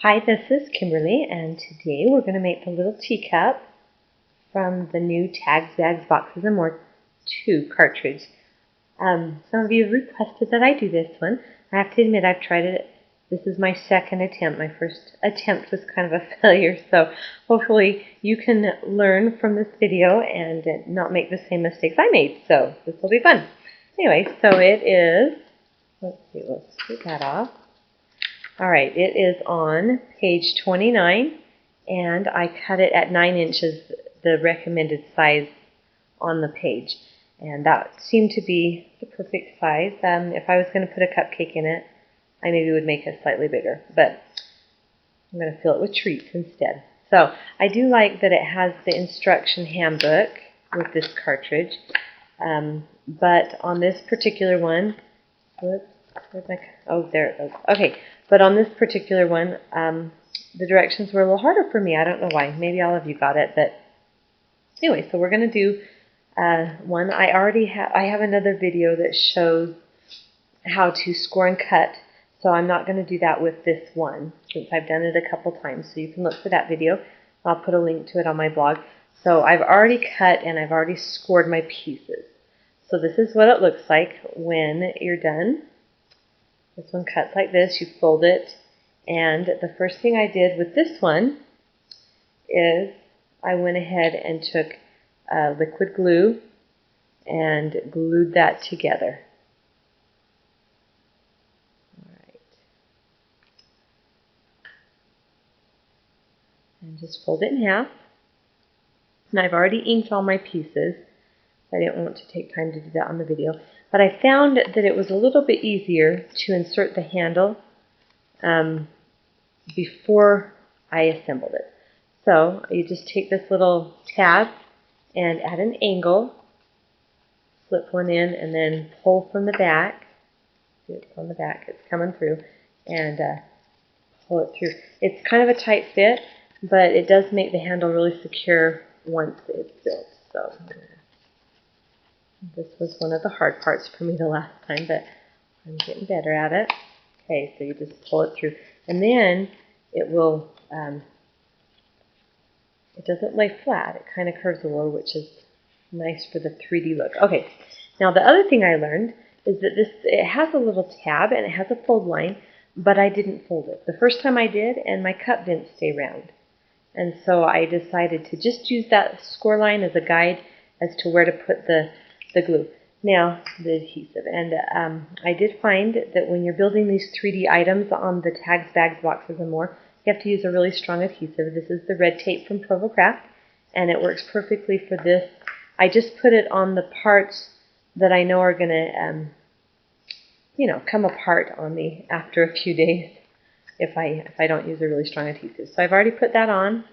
Hi, this is Kimberly, and today we're going to make the little teacup from the new Tags, Bags, Boxes, and More 2 cartridge. Some of you have requested that I do this one. I have to admit I've tried it. This is my second attempt. My first attempt was kind of a failure, so hopefully you can learn from this video and not make the same mistakes I made, so this will be fun. Anyway, so it is, let's see, let's take that off. All right, it is on page 29, and I cut it at 9 inches, the recommended size on the page. And that seemed to be the perfect size. If I was going to put a cupcake in it, I maybe would make it slightly bigger, but I'm going to fill it with treats instead. So I do like that it has the instruction handbook with this cartridge, but on this particular one, oh, there it goes. Okay, but on this particular one, the directions were a little harder for me. I don't know why. Maybe all of you got it, but anyway, so we're going to do one. I have another video that shows how to score and cut, so I'm not going to do that with this one since I've done it a couple times. So you can look for that video. I'll put a link to it on my blog. So I've already cut and I've already scored my pieces. So this is what it looks like when you're done. This one cuts like this. You fold it. And the first thing I did with this one is I went ahead and took liquid glue and glued that together. All right. And just fold it in half. And I've already inked all my pieces. I didn't want to take time to do that on the video. But I found that it was a little bit easier to insert the handle before I assembled it. So you just take this little tab and at an angle, slip one in and then pull from the back. See, it's on the back, it's coming through, and pull it through. It's kind of a tight fit, but it does make the handle really secure once it's built. So this was one of the hard parts for me the last time, but I'm getting better at it. Okay, so you just pull it through. And then it will, it doesn't lay flat. It kind of curves a little, which is nice for the 3D look. Okay, now the other thing I learned is that it has a little tab and it has a fold line, but I didn't fold it. The first time I did, and my cup didn't stay round. And so I decided to just use that score line as a guide as to where to put the glue. Now, the adhesive. And I did find that when you're building these 3D items on the Tags, Bags, Boxes, and More, you have to use a really strong adhesive. This is the red tape from Provo Craft, and it works perfectly for this. I just put it on the parts that I know are going to, come apart on me after a few days if I don't use a really strong adhesive. So I've already put that on.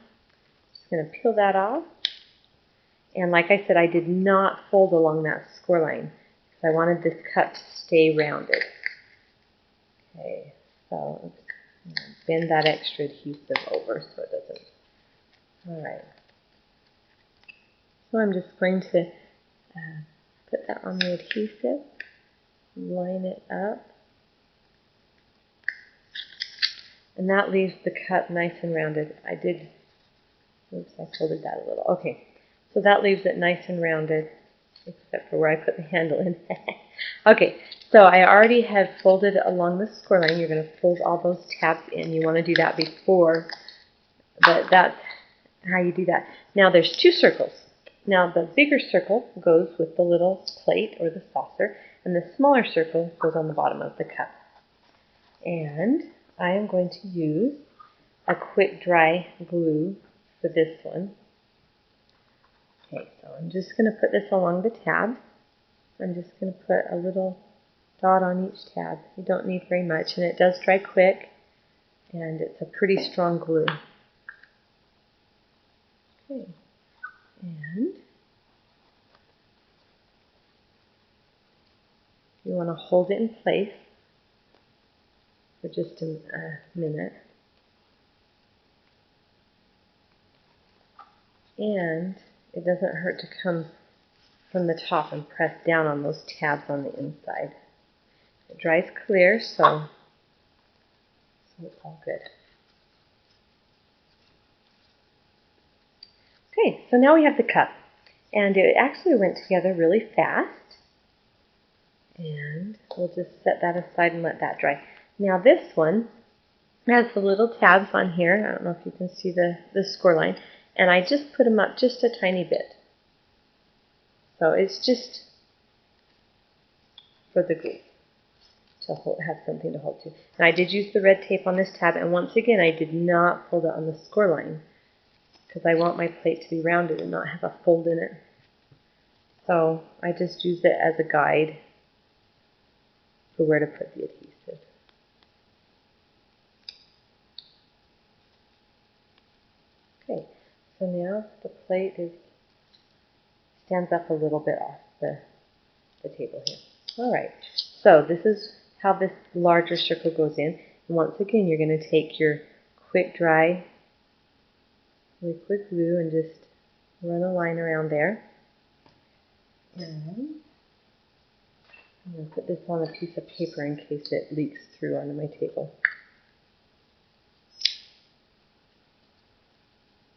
Just going to peel that off. And like I said, I did not fold along that score line because I wanted this cup to stay rounded. Okay, so bend that extra adhesive over so it doesn't. All right. So I'm just going to put that on the adhesive, line it up, and that leaves the cup nice and rounded. Oops, I folded that a little. Okay. So that leaves it nice and rounded, except for where I put the handle in. Okay, so I already have folded along the score line. You're going to fold all those tabs in. You want to do that before, but that's how you do that. Now there's 2 circles. Now the bigger circle goes with the little plate or the saucer, and the smaller circle goes on the bottom of the cup. And I am going to use a quick dry glue for this one. Okay, so I'm just going to put this along the tab. I'm just going to put a little dot on each tab. You don't need very much, and it does dry quick, and it's a pretty strong glue. Okay, and you want to hold it in place for just a minute. And it doesn't hurt to come from the top and press down on those tabs on the inside. It dries clear, so it's all good. Okay, so now we have the cup. And it actually went together really fast. And we'll just set that aside and let that dry. Now this one has the little tabs on here. I don't know if you can see the score line. And I just put them up just a tiny bit. So it's just for the glue to have something to hold to. And I did use the red tape on this tab. And once again, I did not fold it on the score line because I want my plate to be rounded and not have a fold in it. So I just used it as a guide for where to put the adhesive. Okay, so now the plate stands up a little bit off the table here. All right, so this is how this larger circle goes in. And once again, you're going to take your quick dry liquid glue and just run a line around there. And I'm going to put this on a piece of paper in case it leaks through onto my table.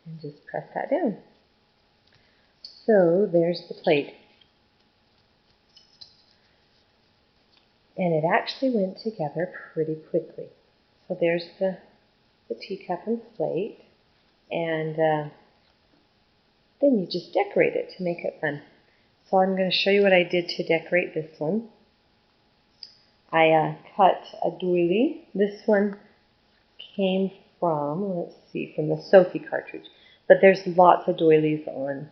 And just press that down. So there's the plate. And it actually went together pretty quickly. So there's the teacup and plate. And then you just decorate it to make it fun. So I'm going to show you what I did to decorate this one. I cut a doily. This one came from, let's see, from the Sophie cartridge. But there's lots of doilies on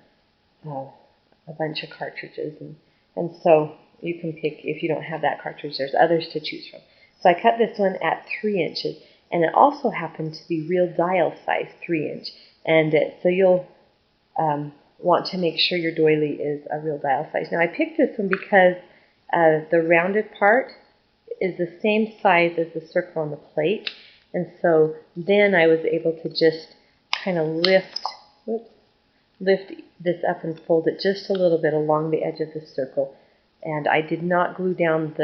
a bunch of cartridges. And so you can pick, if you don't have that cartridge, there's others to choose from. So I cut this one at 3 inches. And it also happened to be real dial size, 3 inch. And so you'll want to make sure your doily is a real dial size. Now I picked this one because the rounded part is the same size as the circle on the plate. And so then I was able to just kind of lift this up and fold it just a little bit along the edge of the circle. And I did not glue down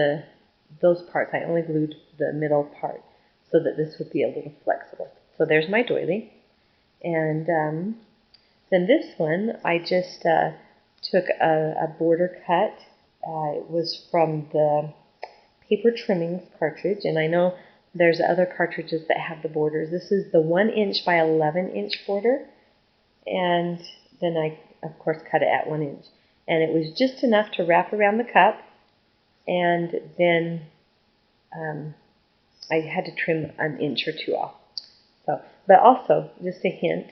those parts. I only glued the middle part so that this would be a little flexible. So there's my doily. And then this one, I just took a border cut. It was from the Paper Trimmings cartridge. And I know there's other cartridges that have the borders. This is the 1 inch by 11 inch border. And then I, of course, cut it at 1 inch. And it was just enough to wrap around the cup. And then I had to trim an inch or two off. So, but also, just a hint,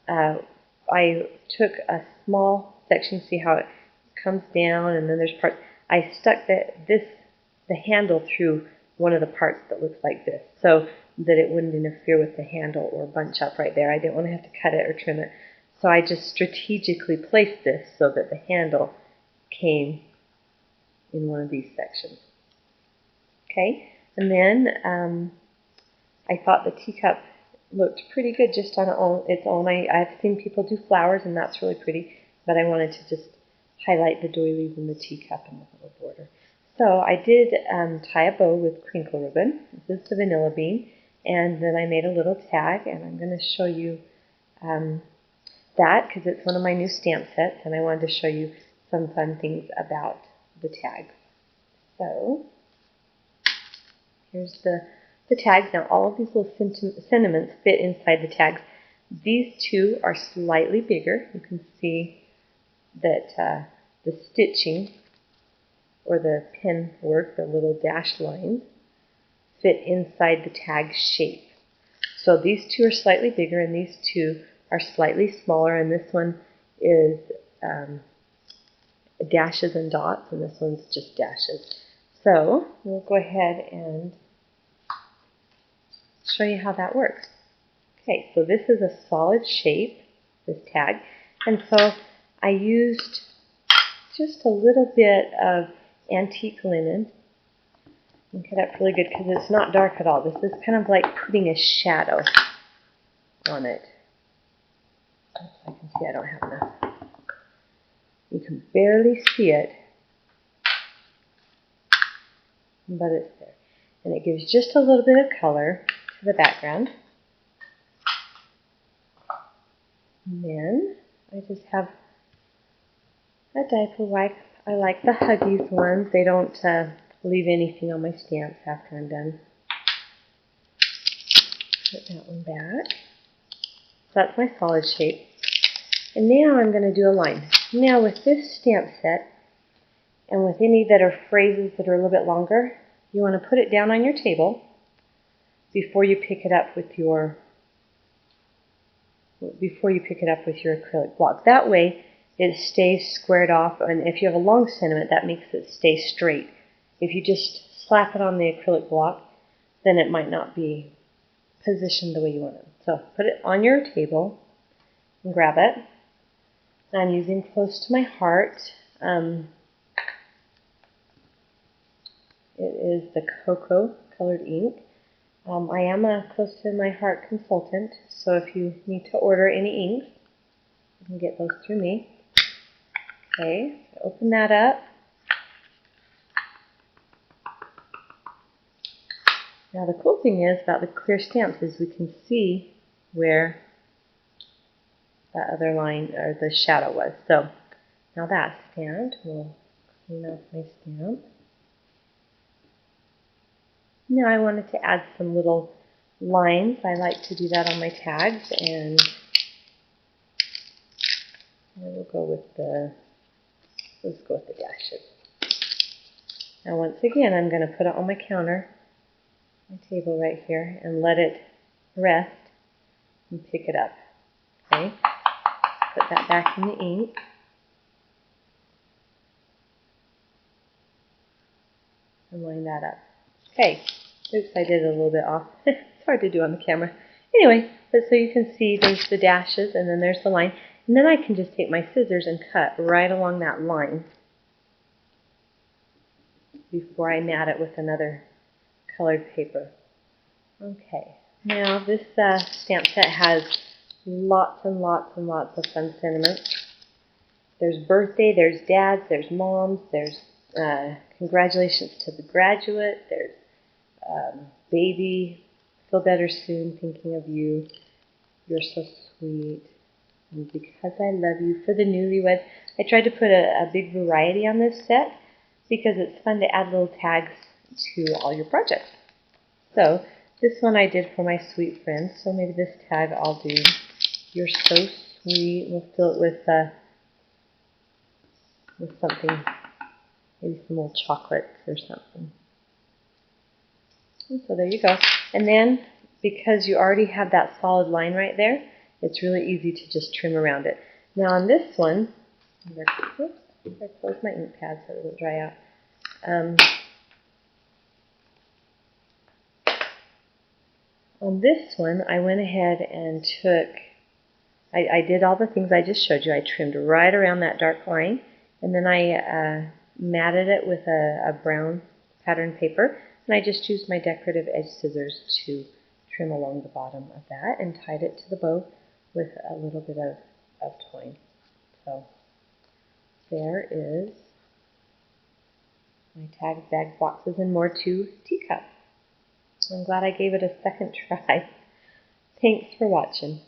I took a small section, see how it comes down, and then there's parts. I stuck the handle through one of the parts that looks like this, so that it wouldn't interfere with the handle or bunch up right there. I didn't want to have to cut it or trim it. So I just strategically placed this so that the handle came in one of these sections. Okay, and then I thought the teacup looked pretty good just on its own. I've seen people do flowers, and that's really pretty, but I wanted to just highlight the doilies and the teacup and the little border. So I did tie a bow with crinkle ribbon. This is the vanilla bean, and then I made a little tag, and I'm going to show you that because it's one of my new stamp sets, and I wanted to show you some fun things about the tags. So here's the tags. Now all of these little sentiments fit inside the tags. These two are slightly bigger. You can see that the stitching or the pen work, the little dashed lines, fit inside the tag shape. So these two are slightly bigger and these two are slightly smaller, and this one is dashes and dots, and this one's just dashes. So we'll go ahead and show you how that works. Okay, so this is a solid shape, this tag, and so I used just a little bit of antique linen and cut up really good because it's not dark at all. This is kind of like putting a shadow on it. I can see I don't have enough. You can barely see it, but it's there. And it gives just a little bit of color to the background. And then I just have a diaper wipe. I like the Huggies ones. They don't leave anything on my stamps after I'm done. Put that one back. So that's my solid shape. And now I'm going to do a line. Now with this stamp set, and with any that are phrases that are a little bit longer, you want to put it down on your table before you pick it up with your acrylic block. That way it stays squared off, and if you have a long sentiment, that makes it stay straight. If you just slap it on the acrylic block, then it might not be positioned the way you want it. So put it on your table and grab it. I'm using Close to My Heart. It is the cocoa colored ink. I am a Close to My Heart consultant, so if you need to order any inks, you can get those through me. Okay, so open that up. Now the cool thing is about the clear stamps is we can see where that other line or the shadow was. So now that's stamped. We'll clean off my stamp. Now I wanted to add some little lines. I like to do that on my tags, and we'll go with let's go with the dashes. Now once again, I'm going to put it on my counter, my table right here, and let it rest and pick it up. Okay, put that back in the ink. And line that up. Okay, oops, I did it a little bit off. It's hard to do on the camera. Anyway, but so you can see there's the dashes, and then there's the line. And then I can just take my scissors and cut right along that line before I mat it with another colored paper. Okay, now this stamp set has lots and lots and lots of fun sentiments. There's birthday, there's dads, there's moms, there's congratulations to the graduate, there's baby, feel better soon, thinking of you, you're so sweet, and because I love you. For the newlyweds, I tried to put a big variety on this set because it's fun to add little tags to all your projects. So this one I did for my sweet friends, so maybe this tag I'll do, you're so sweet. We'll fill it with something, maybe some little chocolates or something. And so there you go. And then, because you already have that solid line right there, it's really easy to just trim around it. Now on this one, I close my ink pad so it doesn't dry out. On this one, I went ahead and I did all the things I just showed you. I trimmed right around that dark line, and then I matted it with a brown pattern paper, and I just used my decorative edge scissors to trim along the bottom of that and tied it to the bow with a little bit of twine. So there is my Tags, Bags, Boxes, and More 2 teacup. I'm glad I gave it a second try. Thanks for watching.